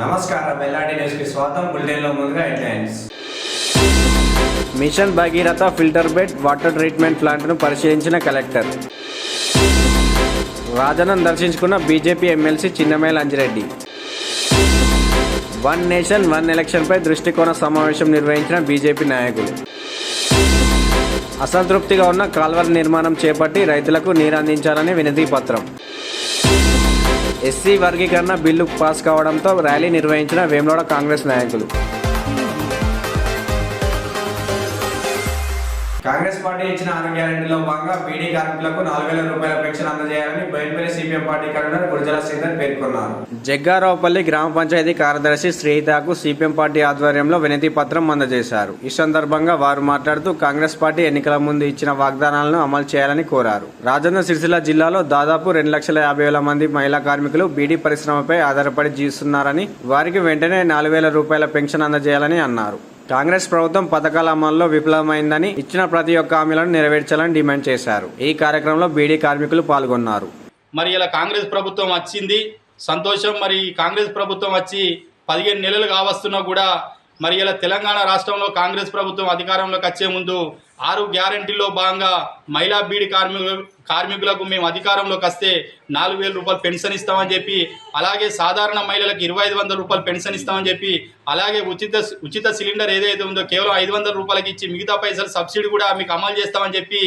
నమస్కారం వెల్లాడి న్యూస్కి స్వాగతం. బులెటిన్లో ముందుగా headlines. Mission Bhagiratha filter bed water treatment ప్లాంట్ను పరిశీలించిన కలెక్టర్. రాజన్నను దర్శించుకున్న BJP MLC Chinnamela Anjireddy. One nation one ఎలక్షన్పై దృష్టికోణ సమావేశం నిర్వహించిన బీజేపీ నాయకులు. అసంతృప్తిగా ఉన్న కాల్వర్ నిర్మాణం చేపట్టి రైతులకు నీరందించాలని వినతి పత్రం. ఎస్సీ వర్గీకరణ బిల్లు పాస్ కావడంతో ర్యాలీ నిర్వహించిన వేములవాడ కాంగ్రెస్ నాయకులు. కాంగ్రెస్ పార్టీ ఇచ్చిన 6 గ్యారెంటీలో భాగంగా బీడీ కార్మికులకు 4,000 రూపాయల పెన్షన్ అందజేయాలని Bayalupalli CPM party convener Gurajala Sridhar పేర్కొన్నారు. జగ్గారావుపల్లి గ్రామ పంచాయతీ కార్యదర్శి శ్రీహితకు సిపిఎం పార్టీ ఆధ్వర్యంలో వినతి పత్రం అందజేశారు. ఈ సందర్భంగా వారు మాట్లాడుతూ కాంగ్రెస్ పార్టీ ఎన్నికల ముందు ఇచ్చిన వాగ్దానాలను అమలు చేయాలని కోరారు. రాజన్న సిరిసిల్ల జిల్లాలో దాదాపు 2,50,000 మంది మహిళా కార్మికులు బీడీ పరిశ్రమపై ఆధారపడి జీవిస్తున్నారని, వారికి వెంటనే 4,000 రూపాయల పెన్షన్ అందజేయాలని అన్నారు. కాంగ్రెస్ ప్రభుత్వం పథకాల అమల్లో విఫలమైందని, ఇచ్చిన ప్రతి ఒక్క హామీలను నెరవేర్చాలని డిమాండ్ చేశారు. ఈ కార్యక్రమంలో బీడీ కార్మికులు పాల్గొన్నారు. మరి ఇలా కాంగ్రెస్ ప్రభుత్వం వచ్చింది, సంతోషం. మరి కాంగ్రెస్ ప్రభుత్వం వచ్చి 15 నెలలు కావస్తున్నా కూడా మరి ఇలా తెలంగాణ రాష్ట్రంలో కాంగ్రెస్ ప్రభుత్వం అధికారంలోకి వచ్చే ముందు 6 గ్యారెంటీల్లో భాగంగా మహిళా బీడీ కార్మికులకు మేము అధికారంలోకి వస్తే 4,000 రూపాయలు పెన్షన్ ఇస్తామని చెప్పి, అలాగే సాధారణ మహిళలకు 2,500 రూపాయలు పెన్షన్ ఇస్తామని చెప్పి, అలాగే ఉచిత సిలిండర్ ఏదైతే ఉందో కేవలం 500 రూపాయలకి ఇచ్చి మిగతా పైసలు సబ్సిడీ కూడా మీకు అమలు చేస్తామని చెప్పి,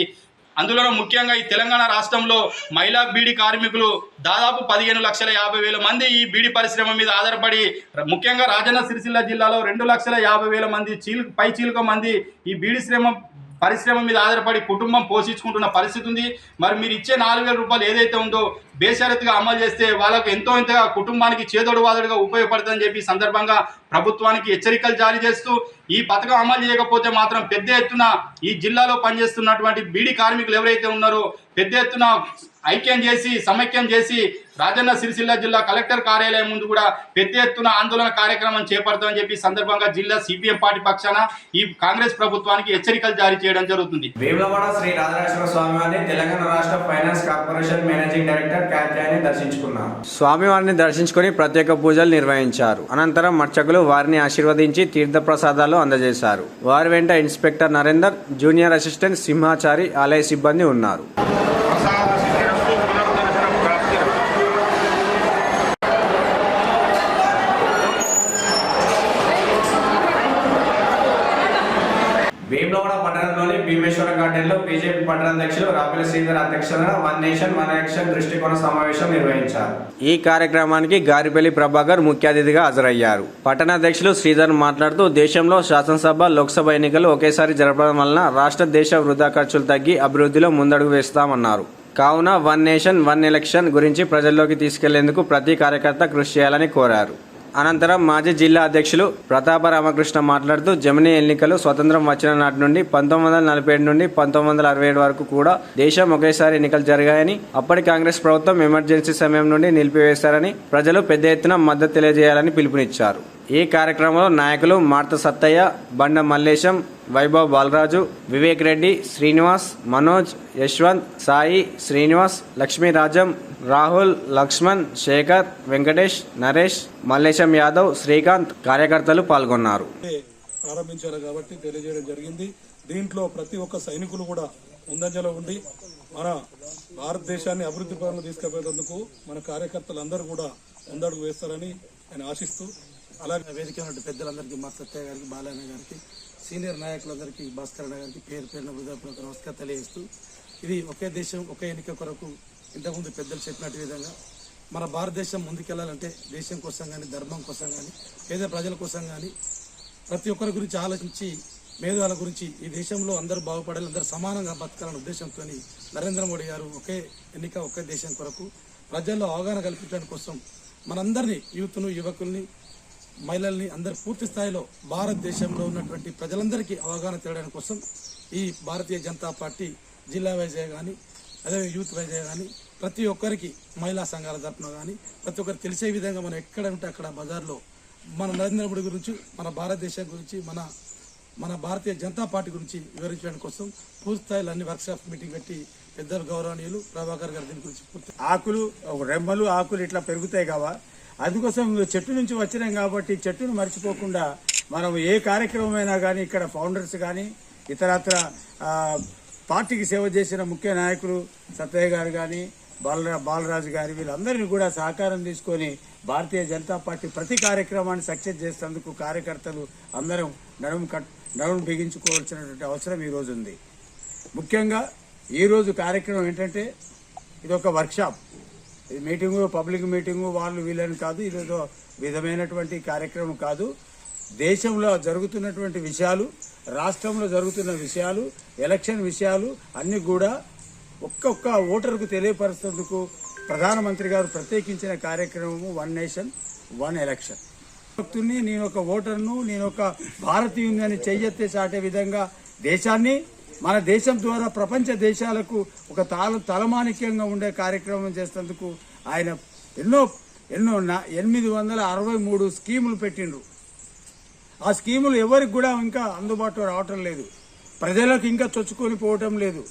అందులో ముఖ్యంగా ఈ తెలంగాణ రాష్ట్రంలో మహిళా బీడీ కార్మికులు దాదాపు 15,50,000 మంది ఈ బీడీ పరిశ్రమ మీద ఆధారపడి, ముఖ్యంగా రాజన్న సిరిసిల్ల జిల్లాలో 2,50,000 మంది చీలక మంది ఈ బీడీ పరిశ్రమ మీద ఆధారపడి కుటుంబం పోషించుకుంటున్న పరిస్థితి ఉంది. మరి మీరు ఇచ్చే 4,000 రూపాయలు ఏదైతే ఉందో బేషరతుగా అమలు చేస్తే వాళ్ళకు ఎంతో ఇంతగా కుటుంబానికి చేదోడు వాదోడుగా ఉపయోగపడుతుందని చెప్పి సందర్భంగా ప్రభుత్వానికి హెచ్చరికలు జారీ చేస్తూ, ఈ పథకం అమలు చేయకపోతే మాత్రం పెద్ద ఎత్తున ఈ జిల్లాలో పనిచేస్తున్నటువంటి బీడీ కార్మికులు ఎవరైతే ఉన్నారో పెద్ద ఎత్తున సమైక్యం చేసి రాజన్న సిరిసిల్ల జిల్లా కలెక్టర్ కార్యాలయం ముందు కూడా పెద్ద ఎత్తున ఆందోళన కార్యక్రమం చేపడతామని చెప్పి సందర్భంగా జిల్లా సిపిఎం పార్టీ పక్షాన ఈ కాంగ్రెస్ ప్రభుత్వానికి హెచ్చరికలు జారీ చేయడం జరుగుతుంది. వేములవాడ శ్రీ రాజరాజేశ్వర స్వామి వారిని తెలంగాణ రాష్ట్ర finance corporation managing director Katyayani దర్శించుకున్నారు. స్వామివారిని దర్శించుకుని ప్రత్యేక పూజలు నిర్వహించారు. అనంతరం అర్చకులు వారిని ఆశీర్వదించి తీర్థ ప్రసాదాలు అందజేశారు. వారి వెంట inspector Narender, junior assistant Simhachari, ఆలయ సిబ్బంది ఉన్నారు. వేములవాడ పట్టణంలోని భీమేశ్వర గార్డెన్లో బీజేపీ పట్టణాధ్యక్షులు రాపిల శ్రీధర్ అధ్యక్షతన వన్ నేషన్ వన్ ఎలక్షన్ దృష్టికోణ సమావేశం నిర్వహించారు. ఈ కార్యక్రమానికి గారిపల్లి ప్రభాకర్ ముఖ్య అతిథిగా హాజరయ్యారు. పట్టణాధ్యక్షులు శ్రీధర్ మాట్లాడుతూ, దేశంలో శాసనసభ, లోక్సభ ఎన్నికలు ఒకేసారి జరపడం వలన రాష్ట్ర దేశ వృధా ఖర్చులు తగ్గి అభివృద్ధిలో ముందడుగు వేస్తామన్నారు. కావున వన్ నేషన్ వన్ ఎలక్షన్ గురించి ప్రజల్లోకి తీసుకెళ్లేందుకు ప్రతి కార్యకర్త కృషి చేయాలని కోరారు. అనంతరం మాజీ జిల్లా అధ్యక్షులు ప్రతాప రామకృష్ణ మాట్లాడుతూ, జమినీ ఎన్నికలు స్వతంత్రం వచ్చిన నాటి నుండి 1947 నుండి 1967 వరకు కూడా దేశం ఒకేసారి ఎన్నికలు జరిగాయని, అప్పటి కాంగ్రెస్ ప్రభుత్వం ఎమర్జెన్సీ సమయం నుండి నిలిపివేశారని, ప్రజలు పెద్ద ఎత్తున మద్దతు తెలియజేయాలని పిలుపునిచ్చారు. ఈ కార్యక్రమంలో నాయకులు మార్త సత్తయ్య, బండ మల్లేశం, వైభవ్ బాలరాజు, వివేక్ రెడ్డి, శ్రీనివాస్, మనోజ్, యశ్వంత్, సాయి, శ్రీనివాస్, లక్ష్మీరాజం, రాహుల్, లక్ష్మణ్, శేఖర్, వెంకటేష్, నరేష్, మల్లేశం యాదవ్, శ్రీకాంత్ కార్యకర్తలు పాల్గొన్నారు. ప్రారంభించారు కాబట్టి తెలియజేయడం జరిగింది. దీంట్లో ప్రతి ఒక్క సైనికులు కూడా ముందంజలో ఉండి మన భారతదేశాన్ని అభివృద్ధి పరంగా తీసుకుపోయేందుకు మన కార్యకర్తలందరూ కూడా ముందడుగు వేస్తారని నేను ఆశిస్తూ, అలాగే వేదిక ఉన్న పెద్దలందరికీ, మా సత్య గారికి, బాలయ్య గారికి, సీనియర్ నాయకులందరికీ, భాస్కర్ గారికి పేరున హృదయపూర్వక నమస్కారం తెలియజేస్తూ, ఇది ఒకే దేశం ఒకే ఎన్నిక కొరకు ఇంతకుముందు పెద్దలు చెప్పినట్టు విధంగా మన భారతదేశం ముందుకెళ్లాలంటే దేశం కోసం కానీ, ధర్మం కోసం కానీ, పేద ప్రజల కోసం కానీ ప్రతి ఒక్కరి గురించి ఆలోచించి, మేధావుల గురించి ఈ దేశంలో అందరూ బాగుపడాలి, అందరూ సమానంగా బతకాలనే ఉద్దేశంతో నరేంద్ర మోడీ గారు ఒకే ఎన్నిక ఒకే దేశం కొరకు ప్రజల్లో అవగాహన కల్పించడం కోసం మనందరినీ, యూత్ను, యువకుల్ని, మహిళల్ని అందరు పూర్తి స్థాయిలో భారతదేశంలో ఉన్నటువంటి ప్రజలందరికీ అవగాహన తేవడానికి కోసం ఈ భారతీయ జనతా పార్టీ జిల్లా వైజ్గా కానీ, అదే యూత్ వైజ్గా కానీ, ప్రతి ఒక్కరికి మహిళా సంఘాల తరఫున కానీ ప్రతి ఒక్కరికి తెలిసే విధంగా మనం ఎక్కడ ఉంటే అక్కడ బజార్లో మన నరేంద్ర మోడీ గురించి, మన భారతదేశం గురించి, మన భారతీయ జనతా పార్టీ గురించి వివరించడం కోసం పూర్తి స్థాయిలో అన్ని వర్క్షాప్ మీటింగ్ పెట్టి పెద్దలు గౌరవనీయులు ప్రభాకర్ గారు దీని గురించి పూర్తి ఆకులు రెమ్మలు ఆకులు ఇట్లా పెరుగుతాయి కావా అందుకోసం చెట్టు నుంచి వచ్చినాం కాబట్టి చెట్టును మర్చిపోకుండా మనం ఏ కార్యక్రమమైనా కానీ ఇక్కడ ఫౌండర్స్ కానీ ఇతరత్ర పార్టీకి సేవ చేసిన ముఖ్య నాయకులు సత్తయ్య గారు కానీ బాలరాజు గారి వీళ్ళందరినీ కూడా సహకారం తీసుకొని భారతీయ జనతా పార్టీ ప్రతి కార్యక్రమాన్ని సక్సెస్ చేసేందుకు కార్యకర్తలు అందరం నడుము బిగించుకోవాల్సినటువంటి అవసరం ఈ రోజు ఉంది. ముఖ్యంగా ఈ రోజు కార్యక్రమం ఏంటంటే ఇది ఒక వర్క్షాప్, ఇది మీటింగు, పబ్లిక్ మీటింగు, వాళ్ళు వీళ్ళని కాదు, ఇది ఒక విధమైనటువంటి కార్యక్రమం కాదు. దేశంలో జరుగుతున్నటువంటి విషయాలు, రాష్ట్రంలో జరుగుతున్న విషయాలు, ఎలక్షన్ విషయాలు అన్ని కూడా ఒక్కొక్క ఓటరుకు తెలియపరుచేందుకు ప్రధానమంత్రి గారు ప్రత్యేకించిన కార్యక్రమము వన్ నేషన్ వన్ ఎలక్షన్. నేను ఒక ఓటర్ను, నేను ఒక భారతీయుని అని చెయ్యెత్తే చాటే విధంగా దేశాన్ని, మన దేశం ద్వారా ప్రపంచ దేశాలకు ఒక తలమానిక్యంగా ఉండే కార్యక్రమం చేసేందుకు ఆయన ఎన్నో 863 స్కీములు పెట్టిండ్రు. ఆ స్కీములు ఎవరికి కూడా ఇంకా అందుబాటులో రావటం లేదు, ప్రజలకు ఇంకా చొచ్చుకొని పోవటం లేదు.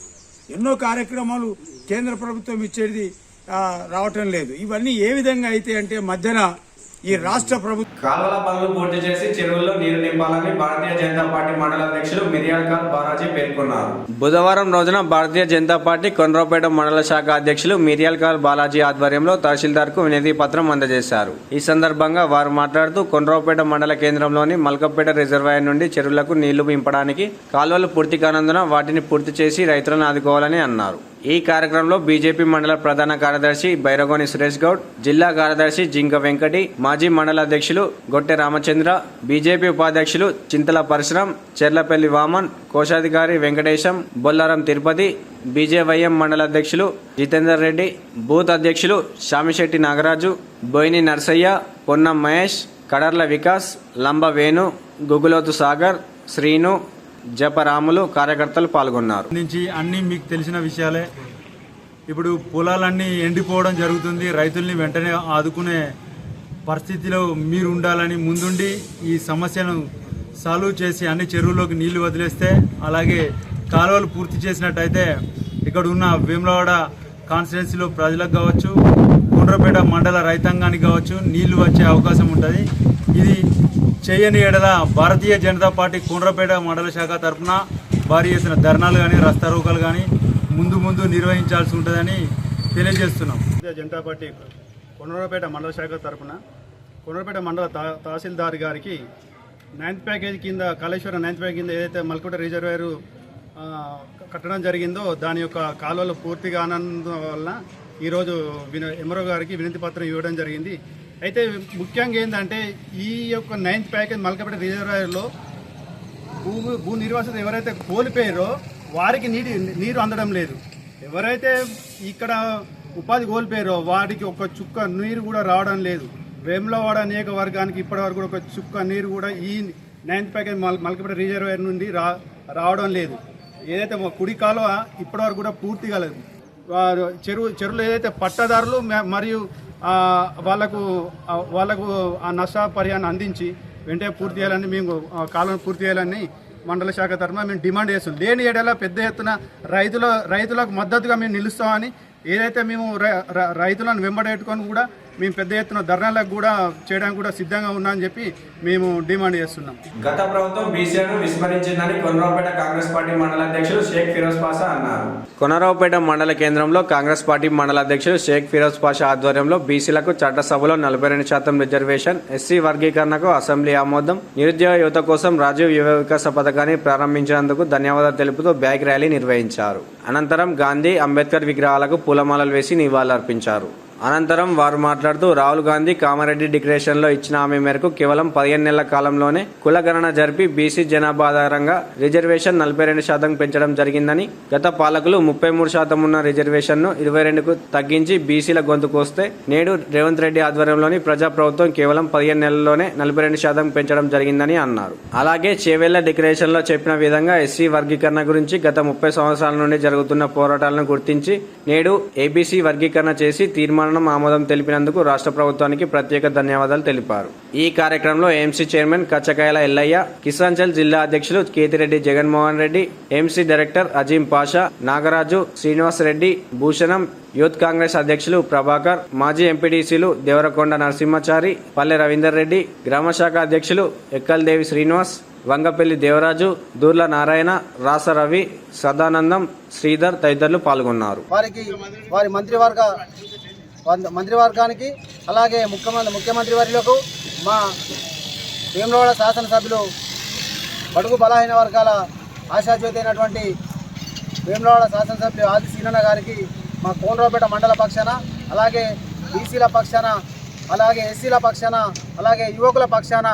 ఎన్నో కార్యక్రమాలు కేంద్ర ప్రభుత్వం ఇచ్చేది రావటం లేదు. ఇవన్నీ ఏ విధంగా అయితే అంటే మధ్యన ఈ రాష్ట్ర ప్రభుత్వం కాలువల పనులు పూర్తి చేసి చెరువుల్లో నీరు నింపాలని భారతీయ జనతా పార్టీ మండల అధ్యక్షులు మిర్యాల్ బాలాజీ పేర్కొన్నారు. బుధవారం రోజున భారతీయ జనతా పార్టీ కొండ్రపేట మండల శాఖ అధ్యక్షులు మిర్యాల్ బాలాజీ ఆధ్వర్యంలో తహసీల్దార్ కు వినతి పత్రం అందజేశారు. ఈ సందర్భంగా వారు మాట్లాడుతూ కొండ్రపేట మండల కేంద్రంలోని మల్కపేట రిజర్వాయర్ నుండి చెరువులకు నీళ్లు నింపడానికి కాలువలు పూర్తి కానందున వాటిని పూర్తి చేసి రైతులను ఆదుకోవాలని అన్నారు. ఈ కార్యక్రమంలో బీజేపీ మండల ప్రధాన కార్యదర్శి బైరగోని సురేష్ గౌడ్, జిల్లా కార్యదర్శి జింక వెంకటి, మాజీ మండల అధ్యక్షులు గొట్టె రామచంద్ర, బీజేపీ ఉపాధ్యక్షులు చింతల పరశురాం, చెర్లపల్లి వామన్, కోశాధికారి వెంకటేశం, బొల్లారం తిరుపతి, బీజేవైఎం మండల అధ్యక్షులు జితేందర్ రెడ్డి, బూత్ అధ్యక్షులు శామిశెట్టి నాగరాజు, బోయిని నర్సయ్య, పొన్నం మహేష్, కడర్ల వికాస్, లంబ వేణు, గుగులోతు సాగర్, శ్రీను, జపరాములు కార్యకర్తలు పాల్గొన్నారు. నుంచి అన్ని మీకు తెలిసిన విషయాలే. ఇప్పుడు పొలాలన్నీ ఎండిపోవడం జరుగుతుంది. రైతుల్ని వెంటనే ఆదుకునే పరిస్థితిలో మీరు ఉండాలని ముందుండి ఈ సమస్యను సాల్వ్ చేసి అన్ని చెరువుల్లోకి నీళ్లు వదిలేస్తే, అలాగే కాలువలు పూర్తి చేసినట్టయితే ఇక్కడ ఉన్న వేములవాడ కాన్స్టిట్యున్సీలో ప్రజలకు కావచ్చు, కొండ్రపేట మండల రైతాంగానికి కావచ్చు నీళ్లు వచ్చే అవకాశం ఉంటుంది. ఇది చేయని ఎడల భారతీయ జనతా పార్టీ కొండ్రపేట మండల శాఖ తరఫున భారీ ఎత్తున ధర్నాలు కానీ రస్తారోకాలు కానీ ముందు నిర్వహించాల్సి ఉంటుందని తెలియజేస్తున్నాం. భారతీయ జనతా పార్టీ కొండ్రపేట మండల శాఖ తరఫున కొండ్రపేట మండల తహసీల్దార్ గారికి 9th ప్యాకేజ్ కింద, కాళేశ్వరం 9th ప్యాకేజ్ కింద ఏదైతే మల్కపేట రిజర్వాయర్ కట్టడం జరిగిందో దాని యొక్క కాలువలు పూర్తిగా వల్ల ఈరోజు ఎంఆర్ఓ గారికి వినతి పత్రం ఇవ్వడం జరిగింది. అయితే ముఖ్యంగా ఏంటంటే ఈ యొక్క 9th ప్యాకేజ్ మల్కపేట రిజర్వాయర్లో భూ నిర్వాసితులు ఎవరైతే కోల్పోయారో వారికి నీరు అందడం లేదు. ఎవరైతే ఇక్కడ ఉపాధి కోల్పోయారో వారికి ఒక చుక్క నీరు కూడా రావడం లేదు. వేములవాడ నియోజకవర్గానికి ఇప్పటివరకు కూడా ఒక చుక్క నీరు కూడా ఈ 9th ప్యాకేజ్ మల్కపేట రిజర్వాయర్ నుండి రావడం లేదు. ఏదైతే కుడి కాలువ ఇప్పటివరకు కూడా పూర్తి కాలేదు. చెరువులు ఏదైతే పట్టదారులు మరియు వాళ్ళకు ఆ నష్టపరిహారాన్ని అందించి వెంటనే పూర్తి చేయాలని, మేము కాలువను పూర్తి చేయాలని మండల శాఖ తరఫున మేము డిమాండ్ చేస్తున్నాం. లేని ఏడలా పెద్ద ఎత్తున రైతులకు మద్దతుగా మేము నిలుస్తామని, ఏదైతే మేము రైతులను వెంబడేట్టుకొని కూడా మేము పెద్ద ఎత్తున ధర్నాలకు కూడా చేయడానికి కూడా సిద్ధంగా ఉన్నామని చెప్పి మేము డిమాండ్ చేస్తున్నాం. గత ప్రభుత్వం బీసీలను విస్మరించిందని కొండ్రపేట కాంగ్రెస్ పార్టీ మండల అధ్యక్షులు షేక్ ఫిరోజ్ పాషా అన్నారు. కొనరావుపేట మండల కేంద్రంలో కాంగ్రెస్ పార్టీ మండల అధ్యక్షులు షేక్ ఫిరోజ్ పాషా ఆధ్వర్యంలో బీసీలకు చట్టసభలో 42% రిజర్వేషన్, ఎస్సీ వర్గీకరణకు అసెంబ్లీ ఆమోదం, నిరుద్యోగ యువత కోసం రాజీవ్ యువ వికాస పథకాన్ని ప్రారంభించినందుకు ధన్యవాదాలు తెలుపుతూ బ్యాగ్ ర్యాలీ నిర్వహించారు. అనంతరం గాంధీ, అంబేద్కర్ విగ్రహాలకు పూలమాలలు వేసి నివాళులర్పించారు. అనంతరం వారు మాట్లాడుతూ రాహుల్ గాంధీ కామారెడ్డి డిక్లరేషన్లో ఇచ్చిన హామీ మేరకు కేవలం 15 నెలల కాలంలోనే కులగణన జరిపి బీసీ జనాభా ఆధారంగా రిజర్వేషన్ 42% పెంచడం జరిగిందని, గత పాలకులు 33% ఉన్న రిజర్వేషన్ను 22కు తగ్గించి బీసీల గొంతు కోస్తే నేడు రేవంత్ రెడ్డి ఆధ్వర్యంలోని ప్రజాప్రభుత్వం కేవలం 15 నెలల్లోనే 42% పెంచడం జరిగిందని అన్నారు. అలాగే చేవెళ్ల డిక్లరేషన్లో చెప్పిన విధంగా ఎస్సీ వర్గీకరణ గురించి గత 30 సంవత్సరాల నుండి జరుగుతున్న పోరాటాలను గుర్తించి నేడు ఏబీసీ వర్గీకరణ చేసి తీర్మానం మెమోరాండం ఆమోదం తెలిపినందుకు రాష్ట్ర ప్రభుత్వానికి ప్రత్యేక ధన్యవాదాలు తెలిపారు. ఈ కార్యక్రమంలో ఏఎంసీ చైర్మన్ కచ్చకాయల ఎల్లయ్య, కిసాన్చల్ జిల్లా అధ్యక్షులు Kethireddy Jaganmohan Reddy, AMC director Azeem Pasha, Nagaraju, Srinivas Reddy, Bhushanam, youth Congress అధ్యక్షులు ప్రభాకర్, మాజీ ఎంపీటీసీలు దేవరకొండ నరసింహచారి, పల్లె రవీందర్ రెడ్డి, గ్రామశాఖ అధ్యక్షులు ఎక్కల్దేవి శ్రీనివాస్, వంగపల్లి దేవరాజు, దూర్ల నారాయణ, రాస రవి, సదానందం, శ్రీధర్ తదితరులు పాల్గొన్నారు. వారి మంత్రివర్గానికి అలాగే ముఖ్యమంత్రి వారిలకు మా వేములవాడ శాసనసభ్యులు బడుగు బలహీన వర్గాల ఆశాజ్యోతి అయినటువంటి వేములవాడ శాసనసభ్యులు ఆది సీనన్న గారికి మా కోనరావుపేట మండల పక్షాన, అలాగే బీసీల పక్షాన, అలాగే ఎస్సీల పక్షాన, అలాగే యువకుల పక్షాన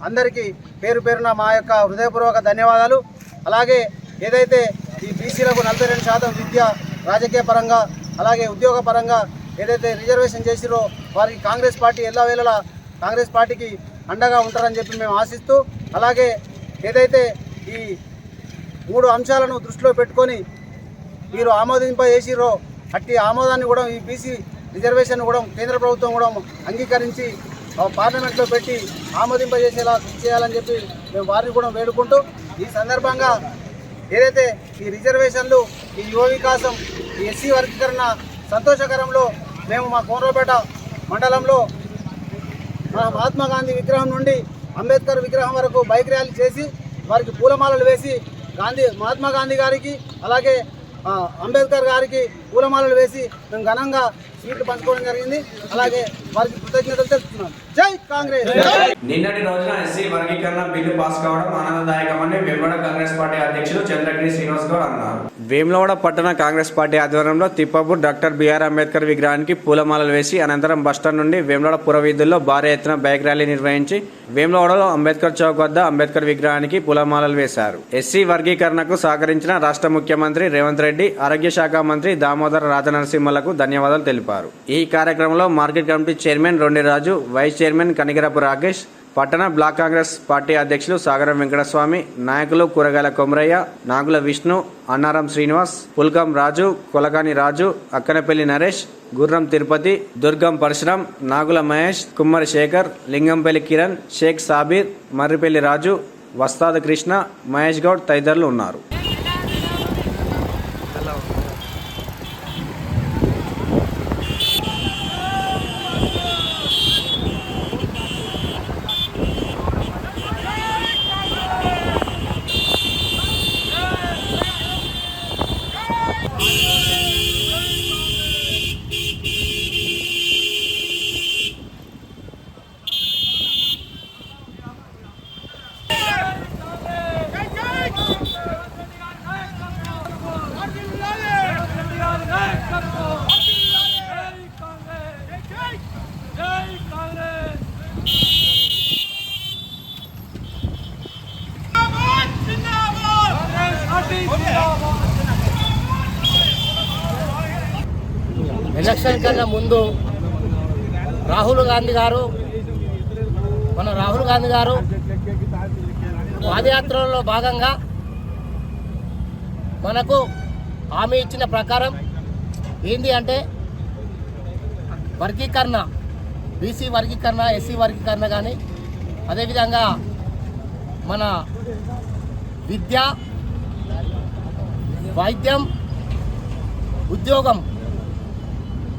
అందరికీ పేరు పేరున మా యొక్క హృదయపూర్వక ధన్యవాదాలు. అలాగే ఏదైతే ఈ బీసీలకు 42% విద్య, రాజకీయ పరంగా అలాగే ఉద్యోగ పరంగా ఏదైతే రిజర్వేషన్ చేసిరో వారికి కాంగ్రెస్ పార్టీ ఎల్లవేళలా కాంగ్రెస్ పార్టీకి అండగా ఉంటారని చెప్పి మేము ఆశిస్తూ, అలాగే ఏదైతే ఈ 3 అంశాలను దృష్టిలో పెట్టుకొని మీరు ఆమోదింపజేసిరో అట్టి ఆమోదాన్ని కూడా ఈ బీసీ రిజర్వేషన్ కూడా కేంద్ర ప్రభుత్వం కూడా అంగీకరించి పార్లమెంట్లో పెట్టి ఆమోదింపజేసేలా చేయాలని చెప్పి మేము వారిని కూడా వేడుకుంటూ, ఈ సందర్భంగా ఏదైతే ఈ రిజర్వేషన్లు, ఈ యువ వికాసం, ఈ ఎస్సీ వర్గీకరణ సంతోషకరంలో మేము మా కోనరావుపేట మండలంలో మన మహాత్మా గాంధీ విగ్రహం నుండి అంబేద్కర్ విగ్రహం వరకు బైక్ ర్యాలీ చేసి వారికి పూలమాలలు వేసి మహాత్మా గాంధీ గారికి అలాగే అంబేద్కర్ గారికి పూలమాలలు వేసి మేము ఘనంగా సీట్లు పంచుకోవడం జరిగింది. అలాగే వారికి కృతజ్ఞతలు తెలుపుతున్నాం. జై కాంగ్రెస్. నిన్నటి రోజున ఎస్సీ వర్గీకరణ బిల్లు పాస్ కావడం ఆనందదాయకమని వేములవాడ కాంగ్రెస్ పార్టీ అధ్యక్షులు చంద్రగిరి శ్రీనివాస్ గౌడ్ అన్నారు. వేములవాడ పట్టణ కాంగ్రెస్ పార్టీ ఆధ్వర్యంలో తిప్పాపూర్ డాక్టర్ బిఆర్ అంబేద్కర్ విగ్రహానికి పూలమాలలు వేసి అనంతరం బస్టాండ్ నుండి వేములవాడ పురవీధుల్లో భారీ ఎత్తున బైక్ ర్యాలీ నిర్వహించి వేములవాడలో అంబేద్కర్ చౌక్ వద్ద అంబేద్కర్ విగ్రహానికి పూలమాలలు వేశారు. ఎస్సీ వర్గీకరణకు సహకరించిన రాష్ట్ర ముఖ్యమంత్రి రేవంత్ రెడ్డి, ఆరోగ్య శాఖ మంత్రి దామోదర రాజనరసింహలకు ధన్యవాదాలు తెలిపారు. ఈ కార్యక్రమంలో market committee chairman Rondiraju, vice chairman Kanigirapu Rakesh, పట్టణ బ్లాక్ కాంగ్రెస్ పార్టీ అధ్యక్షులు సాగరం వెంకటస్వామి, నాయకులు కూరగాయల కొమరయ్య, నాగుల విష్ణు, అన్నారం శ్రీనివాస్, పుల్కం రాజు, కొలకాని రాజు, అక్కనపల్లి నరేష్, గుర్రం తిరుపతి, దుర్గం పరశురాం, నాగుల మహేష్, కుమ్మరి శేఖర్, లింగంపల్లి కిరణ్, షేక్ సాబీర్, మర్రిపల్లి రాజు, వస్తాద కృష్ణ, మహేష్ గౌడ్ తదితరులు ఉన్నారు. ఎలక్షన్ కన్నా ముందు రాహుల్ గాంధీ గారు పాదయాత్రలో భాగంగా మనకు హామీ ఇచ్చిన ప్రకారం ఏంది అంటే వర్గీకరణ, బీసీ వర్గీకరణ, ఎస్సీ వర్గీకరణ కానీ అదేవిధంగా మన విద్య, వైద్యం, ఉద్యోగం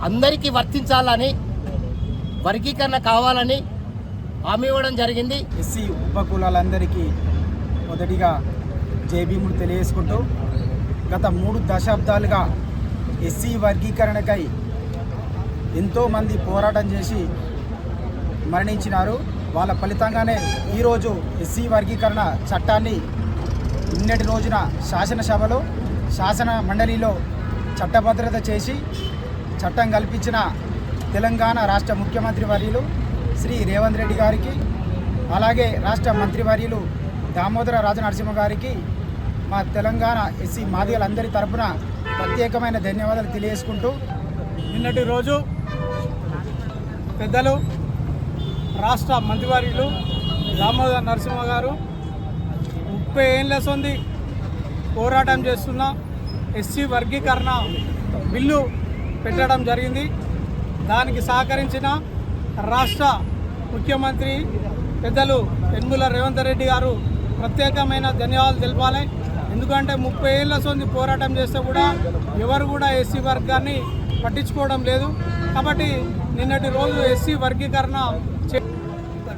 అందరికీ వర్తించాలని, వర్గీకరణ కావాలని హామీ ఇవ్వడం జరిగింది. ఎస్సీ ఉపకులాలందరికీ మొదటిగా జైభీములు తెలియజేసుకుంటూ గత 3 దశాబ్దాలుగా ఎస్సీ వర్గీకరణకై ఎంతోమంది పోరాటం చేసి మరణించినారు. వాళ్ళ ఫలితంగానే ఈరోజు ఎస్సీ వర్గీకరణ చట్టాన్ని నిన్నటి రోజున శాసనసభలో శాసన మండలిలో చట్టభద్రత చేసి చట్టం కల్పించిన తెలంగాణ రాష్ట్ర ముఖ్యమంత్రి వర్యులు శ్రీ రేవంత్ రెడ్డి గారికి, అలాగే రాష్ట్ర మంత్రివర్యులు దామోదర రాజనరసింహ గారికి మా తెలంగాణ ఎస్సీ మాదిగలందరి తరపున ప్రత్యేకమైన ధన్యవాదాలు తెలియజేసుకుంటూ, నిన్నటి రోజు పెద్దలు రాష్ట్ర మంత్రివర్యులు దామోదర నరసింహ గారు 30 ఏళ్ళ సంది పోరాటం చేస్తున్న ఎస్సీ వర్గీకరణ బిల్లు పెట్టడం జరిగింది. దానికి సహకరించిన రాష్ట్ర ముఖ్యమంత్రి పెద్దలు యనమల రేవంత్ రెడ్డి గారు ప్రత్యేకమైన ధన్యవాదాలు తెలపాలి. ఎందుకంటే 30 ఏళ్ల సొంది పోరాటం చేస్తే కూడా ఎవరు కూడా ఎస్సీ వర్గాన్ని పట్టించుకోవడం లేదు. కాబట్టి నిన్నటి రోజు ఎస్సీ వర్గీకరణ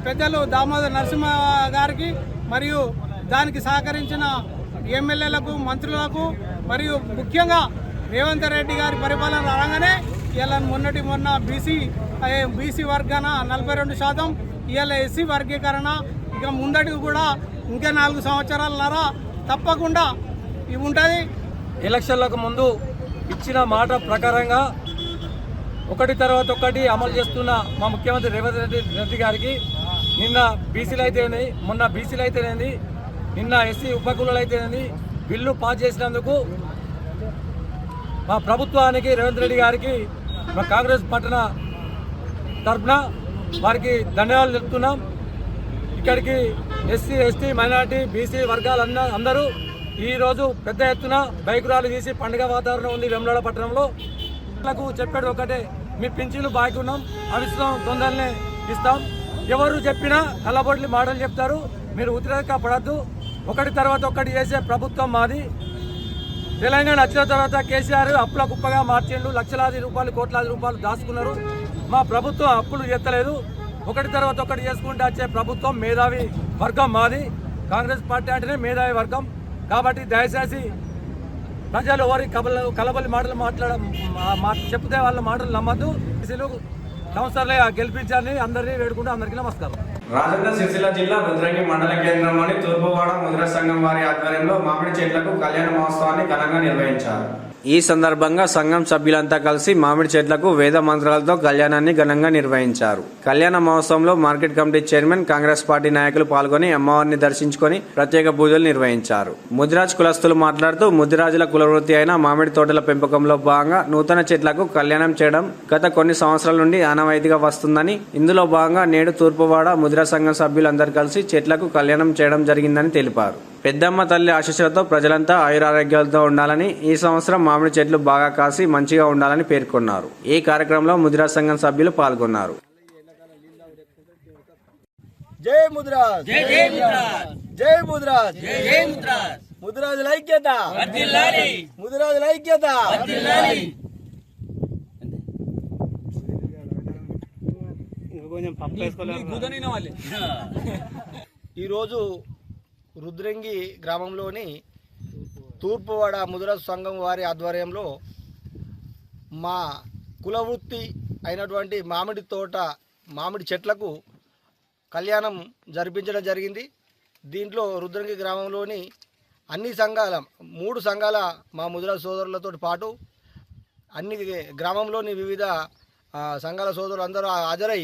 పెద్దలు దామోదర్ నరసింహ గారికి మరియు దానికి సహకరించిన ఎమ్మెల్యేలకు, మంత్రులకు మరియు ముఖ్యంగా రేవంత్ రెడ్డి గారి పరిపాలన రాగానే ఇలా మొన్న బీసీ వర్గాన 42%, ఇవాళ ఎస్సీ వర్గీకరణ, ఇక ముందటికి కూడా ఇంకా 4 సంవత్సరాలన్నర తప్పకుండా ఇవి ఉంటుంది. ఎలక్షన్లకు ముందు ఇచ్చిన మాట ప్రకారంగా ఒకటి తర్వాత ఒకటి అమలు చేస్తున్న మా ముఖ్యమంత్రి రేవంత్ రెడ్డి గారికి నిన్న బీసీలు అయితేనే, మొన్న బీసీలు అయితేనేది, నిన్న ఎస్సీ ఉపకులాలు అయితేనేది బిల్లు పాస్ చేసినందుకు మా ప్రభుత్వానికి రేవంత్ రెడ్డి గారికి మా కాంగ్రెస్ పట్టణ తరఫున వారికి ధన్యవాదాలు తెలుపుతున్నాం. ఇక్కడికి ఎస్సీ, ఎస్టీ, మైనార్టీ, బీసీ వర్గాలందరూ ఈరోజు పెద్ద ఎత్తున బైక్ ర్యాలీ తీసి పండుగ వాతావరణం ఉంది వేములవాడ పట్టణంలో. చెప్పాడు ఒకటే, మీ పింఛన్లు బాకీ ఉన్నాం, అవి తొందరనే ఇస్తాం. ఎవరు చెప్పినా కళ్ళబొడ్లి మాటలు చెప్తారు, మీరు ఉతిరేక పడద్దు. ఒకటి తర్వాత ఒకటి చేసే ప్రభుత్వం మాది. తెలంగాణ వచ్చిన తర్వాత కేసీఆర్ అప్పుల కుప్పగా మార్చిండు, లక్షలాది రూపాయలు, కోట్లాది రూపాయలు దాచుకున్నారు. మా ప్రభుత్వం అప్పులు చేస్తలేదు. ఒకటి తర్వాత ఒకటి చేసుకుంటే వచ్చే ప్రభుత్వం మేధావి వర్గం మాది. కాంగ్రెస్ పార్టీ అంటేనే మేధావి వర్గం. కాబట్టి దయచేసి ప్రజలు ఎవరి కలబలి మాటలు చెప్తే వాళ్ళ మాటలు నమ్మద్దు. కౌన్సిలర్లే గెలిపించాలని అందరినీ వేడుకుంటూ అందరికీ నమస్కారం. రాజన్న సిరిసిల్ల జిల్లా రుద్రంగి మండల కేంద్రంలోని తూర్పువాడ ముద్ర సంఘం వారి ఆధ్వర్యంలో మామిడి చెట్లకు కళ్యాణ మహోత్సవాన్ని ఘనంగా నిర్వహించారు. ఈ సందర్భంగా సంఘం సభ్యులంతా కలిసి మామిడి చెట్లకు వేద మంత్రాలతో కళ్యాణాన్ని ఘనంగా నిర్వహించారు. కళ్యాణ మహోత్సవంలో market committee chairman, Congress party నాయకులు పాల్గొని అమ్మవారిని దర్శించుకొని ప్రత్యేక పూజలు నిర్వహించారు. ముదిరాజ్ కులస్తులు మాట్లాడుతూ ముదిరాజుల కులవృత్తి అయిన మామిడి తోటల పెంపకంలో భాగంగా నూతన చెట్లకు కళ్యాణం చేయడం గత కొన్ని సంవత్సరాల నుండి ఆనవాయితీగా వస్తుందని, ఇందులో భాగంగా నేడు తూర్పువాడ ముదిరా సంఘం సభ్యులందరూ కలిసి చెట్లకు కళ్యాణం చేయడం జరిగిందని తెలిపారు. పెద్దమ్మ తల్లి ఆశీస్సులతో ప్రజలంతా ఆయురారోగ్యాలతో ఉండాలని, ఈ సంవత్సరం మామిడి చెట్లు బాగా కాసి మంచిగా ఉండాలని పేర్కొన్నారు. ఈ కార్యక్రమంలో ముదిరా సంఘం సభ్యులు పాల్గొన్నారు. జై ముదిరాజ్, జై ముదిరాజ్, జై ముదిరాజ్, జై ముదిరాజ్. ముదిరాజుల ఐక్యత వర్ధిల్లాలి, ముదిరాజుల ఐక్యత వర్ధిల్లాలి. ఈరోజు రుద్రంగి గ్రామంలోని తూర్పువాడ ముదిరాజు సంఘం వారి ఆధ్వర్యంలో మా కులవృత్తి అయినటువంటి మామిడి తోట, మామిడి చెట్లకు కళ్యాణం జరిపించడం జరిగింది. దీంట్లో రుద్రంగి గ్రామంలోని అన్ని సంఘాల 3 సంఘాల మా ముదిరాజు సోదరులతో పాటు అన్ని గ్రామంలోని వివిధ సంఘాల సోదరులు అందరూ హాజరై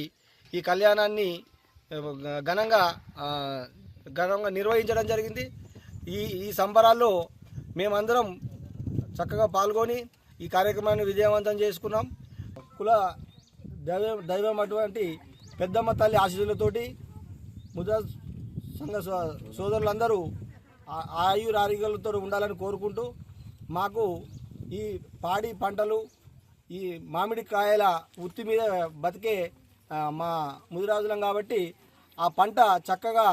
ఈ కళ్యాణాన్ని ఘనంగా నిర్వహించడం జరిగింది. ఈ సంబరాల్లో మేమందరం చక్కగా పాల్గొని ఈ కార్యక్రమాన్ని విజయవంతం చేసుకున్నాం. కుల దైవం అటువంటి పెద్దమ్మ తల్లి ఆశీస్సులతోటి ముదిరాజ్ సంఘ సోదరులందరూ ఆయురారోగ్యాలతో ఉండాలని కోరుకుంటూ, మాకు ఈ పాడి పంటలు, ఈ మామిడి కాయల వృత్తి మీద బతికే మా ముదిరాజులం కాబట్టి ఆ పంట చక్కగా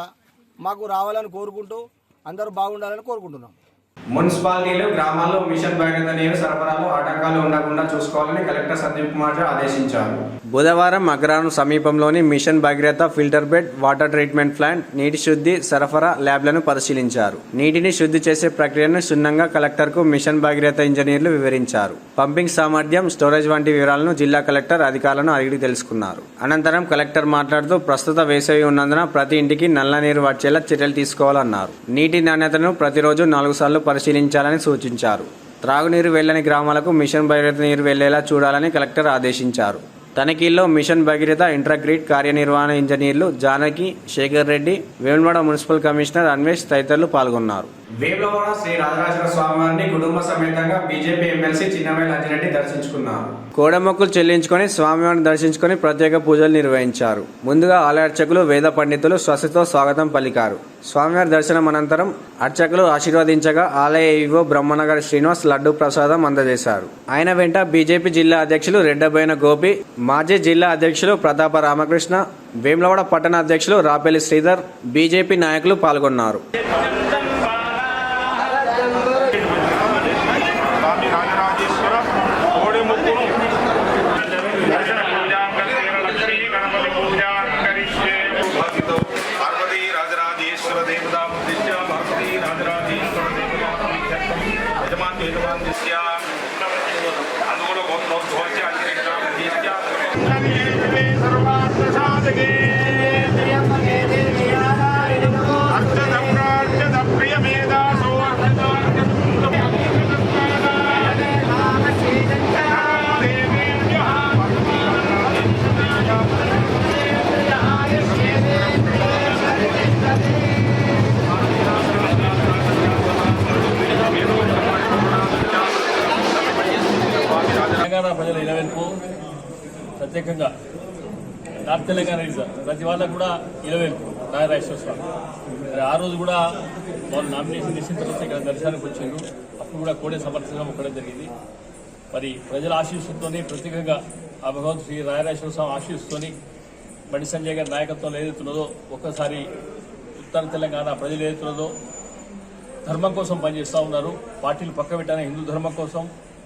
మాకు రావాలని కోరుకుంటూ అందరూ బాగుండాలని కోరుకుంటున్నాం. మున్సిపాలిటీలు, గ్రామాల్లో మిషన్ భగీరథ నీరు సరఫరాలో ఆటంకాలు ఉండకుండా చూసుకోవాలని కలెక్టర్ సందీప్ కుమార్ ఆదేశించారు. బుధవారం అగ్రారం సమీపంలోని mission Bhagiratha filter bed, water treatment plant, నీటి శుద్ధి సరఫరా ల్యాబ్లను పరిశీలించారు. నీటిని శుద్ధి చేసే ప్రక్రియను క్షుణ్ణంగా కలెక్టర్కు మిషన్ భగీరథ ఇంజనీర్లు వివరించారు. పంపింగ్ సామర్థ్యం, స్టోరేజ్ వంటి వివరాలను జిల్లా కలెక్టర్ అధికారులను అడిగి తెలుసుకున్నారు. అనంతరం కలెక్టర్ మాట్లాడుతూ ప్రస్తుత వేసవి ఉన్నందున ప్రతి ఇంటికి నల్ల నీరు వచ్చేలా చర్యలు తీసుకోవాలన్నారు. నీటి నాణ్యతను ప్రతిరోజు 4 సార్లు పరిశీలించాలని సూచించారు. త్రాగునీరు వెళ్లని గ్రామాలకు మిషన్ భగీరథ నీరు వెళ్లేలా చూడాలని కలెక్టర్ ఆదేశించారు. తనిఖీల్లో మిషన్ భగీరథ ఇంటర్గ్రిడ్ కార్యనిర్వహణ ఇంజనీర్లు జానకి, శేఖర్ రెడ్డి, వేములవాడ మున్సిపల్ కమిషనర్ అన్వేష్ తదితరులు పాల్గొన్నారు. వేములవాడ శ్రీ రాజరాజేశ్వర స్వామివారిని కుటుంబ సమేతంగా బీజేపీ ఎమ్మెల్సీ చిన్నమేల అంజిరెడ్డి దర్శించుకున్నారు. కోడమొక్కులు చెల్లించుకొని స్వామివారిని దర్శించుకొని ప్రత్యేక పూజలు నిర్వహించారు. ముందుగా ఆలయ అర్చకులు వేద పండితులు స్వస్తితో స్వాగతం పలికారు. స్వామివారి దర్శనం అనంతరం అర్చకులు ఆశీర్వదించగా ఆలయ ఈవో బ్రహ్మనగర్ శ్రీనివాస్ లడ్డు ప్రసాదం అందజేశారు. ఆయన వెంట బీజేపీ జిల్లా అధ్యక్షులు రెడ్డబోయిన గోపి, మాజీ జిల్లా అధ్యక్షులు ప్రతాప రామకృష్ణ, వేములవాడ పట్టణ అధ్యక్షులు రాపెల్లి శ్రీధర్, బీజేపీ నాయకులు పాల్గొన్నారు. తెలంగాణ ప్రజల ఇలవెల్పు ప్రత్యేకంగా నార్త్ తెలంగాణ ప్రతి వాళ్ళకు కూడా ఇలవెల్పు రాజరాజేశ్వర స్వామి. మరి ఆ రోజు కూడా వాళ్ళు నామినేషన్ చేసిన తర్వాత ఇక్కడ దర్శనానికి వచ్చారు. అప్పుడు కూడా కోడే సమర్థనం ఒక్కడే జరిగింది. మరి ప్రజల ఆశీస్సుతోని ప్రత్యేకంగా ఆ భగవంతు శ్రీ రాజరాజేశ్వర స్వామి ఆశీస్సుతోని బండి సంజయ్ గారి నాయకత్వంలో ఏదైతున్నదో ఒక్కసారి ఉత్తర తెలంగాణ ప్రజలు ఏదైతున్నదో ధర్మం కోసం పనిచేస్తూ ఉన్నారు. పార్టీలు పక్క పెట్టాలని హిందూ ధర్మం కోసం,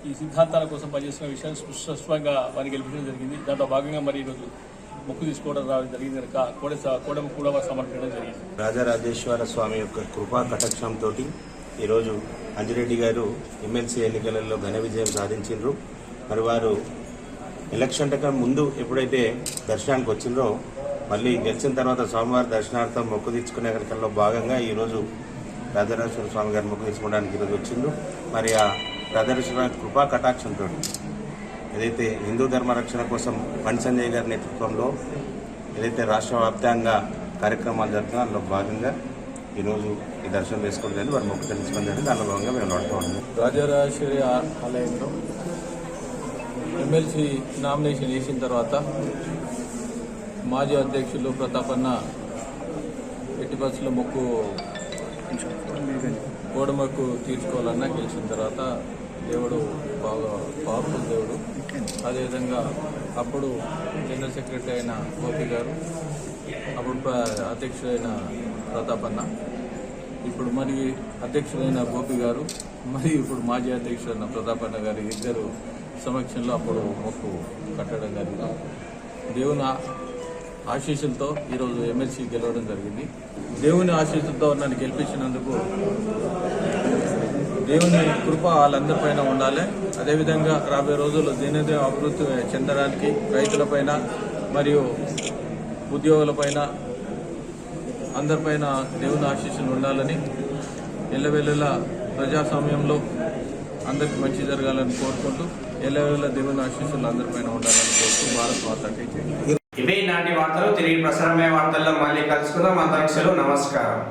ఈ సిద్ధాంతాల కోసం పనిచేస్తున్న విషయాన్ని స్పష్టంగా వారికి గెలిపించడం జరిగింది. దాంట్లో భాగంగా మరి ఈరోజు మొక్కు తీసుకోవడం రావడం జరిగింది కనుక కోడెము కూడా సమర్పించడం జరిగింది. రాజరాజేశ్వర స్వామి యొక్క కృపా కటాక్షంతో ఈరోజు అంజిరెడ్డి గారు ఎమ్మెల్సీ ఎన్నికలలో ఘన విజయం సాధించారు. మరి వారు ఎలక్షన్ ముందు ఎప్పుడైతే దర్శనానికి వచ్చిందో మళ్ళీ గెలిచిన తర్వాత స్వామివారి దర్శనార్థం మొక్కు తీర్చుకునే కనుకల్లో భాగంగా ఈరోజు రాజరాజేశ్వర స్వామి గారు మొక్కు తీసుకోవడానికి ఈరోజు వచ్చిండ్రు. మరి ఆ రాజరాజేశ్వర కృపా కటాక్షంతో ఏదైతే హిందూ ధర్మ రక్షణ కోసం బండి సంజయ్ గారి నేతృత్వంలో ఏదైతే రాష్ట్ర వ్యాప్తంగా కార్యక్రమాలు జరుగుతున్నాయో అందులో భాగంగా ఈరోజు ఈ దర్శనం చేసుకోవడం వారు మొక్కు తెలుసుకుని దానిలో భాగంగా మేము నడుతూ ఉన్నాం. రాజరాజేశ్వరి ఆలయంలో ఎమ్మెల్సీ నామినేషన్ వేసిన తర్వాత మాజీ అధ్యక్షులు ప్రతాపన్న ఎట్టి బస్సులో మొక్కు కోడమొక్కు తీర్చుకోవాలన్నా గెలిచిన తర్వాత దేవుడు బాగా పవర్ఫుల్ దేవుడు. అదేవిధంగా అప్పుడు జనరల్ సెక్రటరీ అయిన గోపి గారు, అప్పుడు అధ్యక్షుడైన ప్రతాపన్న, ఇప్పుడు మరి అధ్యక్షుడైన గోపి గారు, మరియు ఇప్పుడు మాజీ అధ్యక్షుడైన ప్రతాపన్న గారి ఇద్దరు సమక్షంలో అప్పుడు మొక్కు కట్టడం జరిగింది. దేవుని ఆశీస్సులతో ఈరోజు ఎమ్మెల్సీ గెలవడం జరిగింది. దేవుని ఆశీస్సులతో నన్ను గెలిపించినందుకు దేవుని కృప వాళ్ళందరిపైన ఉండాలి. అదేవిధంగా రాబోయే రోజుల్లో దినదిన అభివృద్ధి చెందడానికి రైతులపైన మరియు ఉద్యోగులపైన అందరిపైన దేవుని ఆశీస్సులు ఉండాలని, ఎల్లవెల్లలా ప్రజాస్వామ్యంలో అందరికి మంచి జరగాలని కోరుకుంటూ ఎల్లవెల్ల దేవుని ఆశీస్సులు అందరిపైన ఉండాలని కోరుతూ భారత్ మాతాకి జై. ఇవే నాటి వార్తలు. తిరిగి ప్రసారమయ్యే వార్తల్లో మళ్ళీ కలుసుకుందాం. అంతరిక్షలు నమస్కారం.